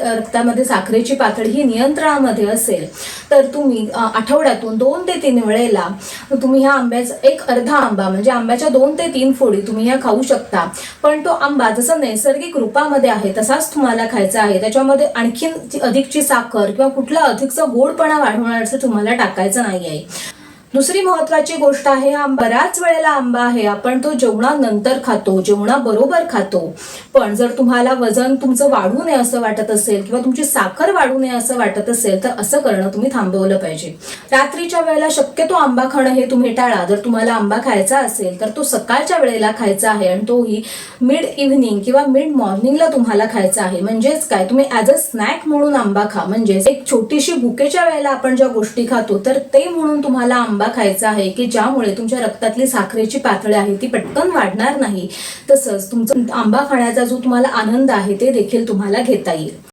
रक्तामध्ये साखरेची पातळी ही नियंत्रणामध्ये असेल तर तुम्ही आठवड्यातून 2 ते 3 वेळेला तुम्ही ह्या आंब्याचा एक अर्धा आंबा म्हणजे आंब्याच्या 2 ते 3 फोडी तुम्ही ह्या खाऊ शकता। पण तो आंबा जसा नैसर्गिक रूपामध्ये आहे तसाच तुम्हाला खायचा आहे, त्याच्यामध्ये आणखीन अधिकची साखर किंवा कुठला अधिकचा गोडपणा वाढवण्याचं तुम्हाला टाकायचं नाही आहे। दुसरी महत्वाची गोष्ट आहे, हा बऱ्याच वेळेला आंबा आहे आपण तो जेवणानंतर खातो, जेवणाबरोबर खातो। पण जर तुम्हाला वजन तुमचं वाढू नये असं वाटत असेल किंवा तुमची साखर वाढू नये असं वाटत असेल तर असं करणं तुम्ही थांबवलं पाहिजे। रात्रीच्या वेळेला शक्यतो आंबा खाणं हे तुम्ही टाळा। जर तुम्हाला आंबा खायचा असेल तर तो सकाळच्या वेळेला खायचा आहे आणि तोही मिड इव्हनिंग किंवा मिड मॉर्निंगला तुम्हाला खायचा आहे। म्हणजेच काय, तुम्ही ॲज अ स्नॅक म्हणून आंबा खा, म्हणजे एक छोटीशी भुकेच्या वेळेला आपण ज्या गोष्टी खातो तर ते म्हणून तुम्हाला आंबा खायचा आहे की ज्यामुळे तुमच्या रक्तातली साखरेची पातळी आहे ती पटकन वाढणार नाही, तसंच तुमचा आंबा खाण्याचा जो तुम्हाला आनंद आहे ते देखील तुम्हाला घेता येईल।